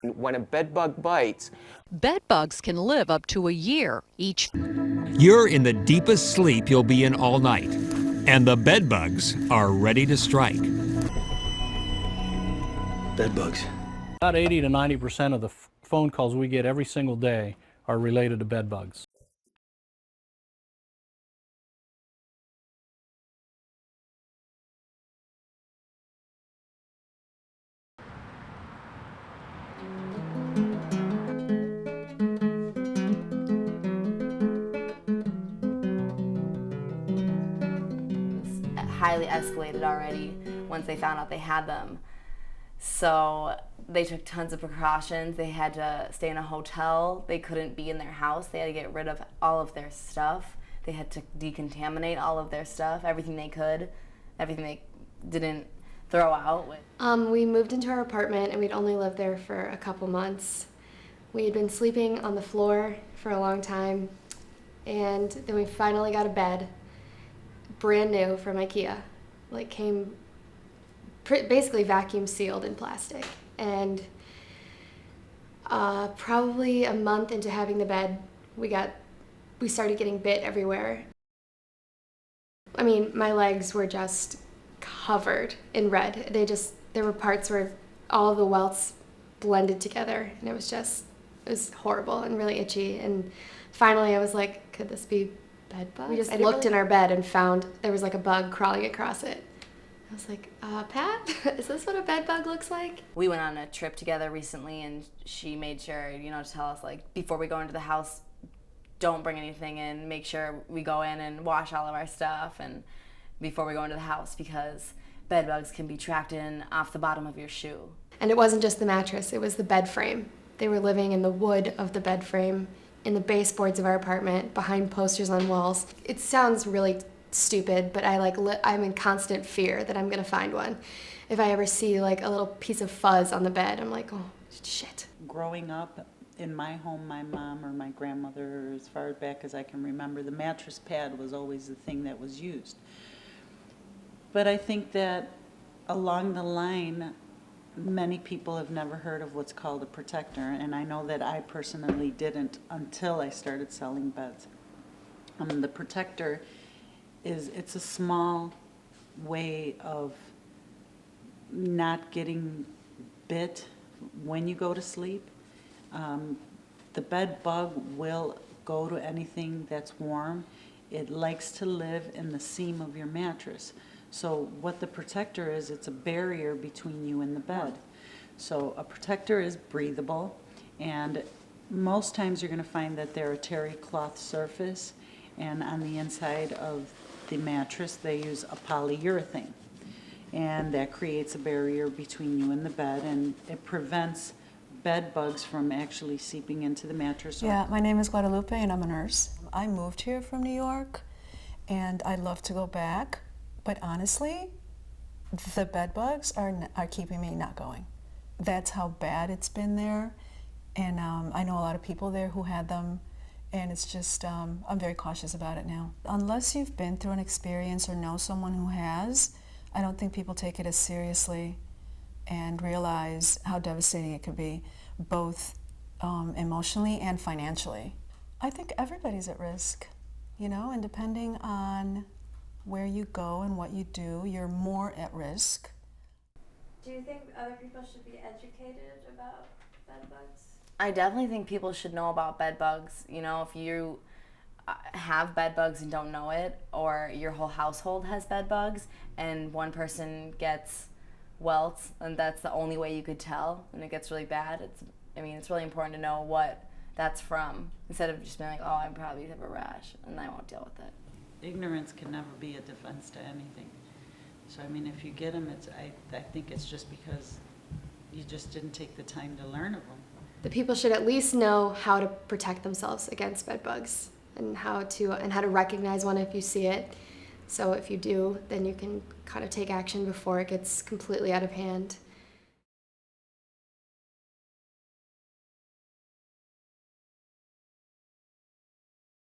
When a bed bug bites, Bedbugs can live up to a year. You're in the deepest sleep you'll be in all night, and the bedbugs are ready to strike. Bedbugs. About 80 to 90% of the phone calls we get every single day are related to bedbugs. Highly escalated already once they found out they had them. So they took tons of precautions. They had to stay in a hotel. They couldn't be in their house. They had to get rid of all of their stuff. They had to decontaminate all of their stuff, everything they could, everything they didn't throw out. We moved into our apartment and we'd only lived there for a couple months. We had been sleeping on the floor for a long time, and then we finally got a bed, brand new from IKEA. Like, came basically vacuum sealed in plastic. And probably a month into having the bed, we started getting bit everywhere. I mean, my legs were just covered in red. There were parts where all of the welts blended together, and it was horrible and really itchy. And finally I was like, could this be bed bugs? We just looked in our bed and found there was like a bug crawling across it. I was like, Pat, is this what a bed bug looks like? We went on a trip together recently, and she made sure, to tell us, like, before we go into the house, don't bring anything in. Make sure we go in and wash all of our stuff and before we go into the house, because bed bugs can be tracked in off the bottom of your shoe. And it wasn't just the mattress, it was the bed frame. They were living in the wood of the bed frame, in the baseboards of our apartment, behind posters on walls. It sounds really stupid, but I'm in constant fear that I'm gonna find one. If I ever see like a little piece of fuzz on the bed, I'm like, oh, shit. Growing up in my home, my mom or my grandmother, as far back as I can remember, the mattress pad was always the thing that was used. But I think that along the line, many people have never heard of what's called a protector, and I know that I personally didn't until I started selling beds. The protector it's a small way of not getting bit when you go to sleep. The bed bug will go to anything that's warm. It likes to live in the seam of your mattress. So what the protector is, it's a barrier between you and the bed. So a protector is breathable, and most times you're going to find that they're a terry cloth surface, and on the inside of the mattress they use a polyurethane, and that creates a barrier between you and the bed, and it prevents bed bugs from actually seeping into the mattress. Yeah, my name is Guadalupe and I'm a nurse. I moved here from New York and I'd love to go back, but honestly, the bed bugs are keeping me not going. That's how bad it's been there, and I know a lot of people there who had them, and it's just, I'm very cautious about it now. Unless you've been through an experience or know someone who has, I don't think people take it as seriously and realize how devastating it could be, both emotionally and financially. I think everybody's at risk, and depending on where you go and what you do, you're more at risk. Do you think other people should be educated about bed bugs? I definitely think people should know about bed bugs. If you have bed bugs and don't know it, or your whole household has bed bugs and one person gets welts, and that's the only way you could tell, and it gets really bad, it's really important to know what that's from, instead of just being like, oh, I probably have a rash and I won't deal with it. Ignorance can never be a defense to anything. So if you get them, I think it's just because you just didn't take the time to learn of them. The people should at least know how to protect themselves against bed bugs, and how to recognize one if you see it. So if you do, then you can kind of take action before it gets completely out of hand.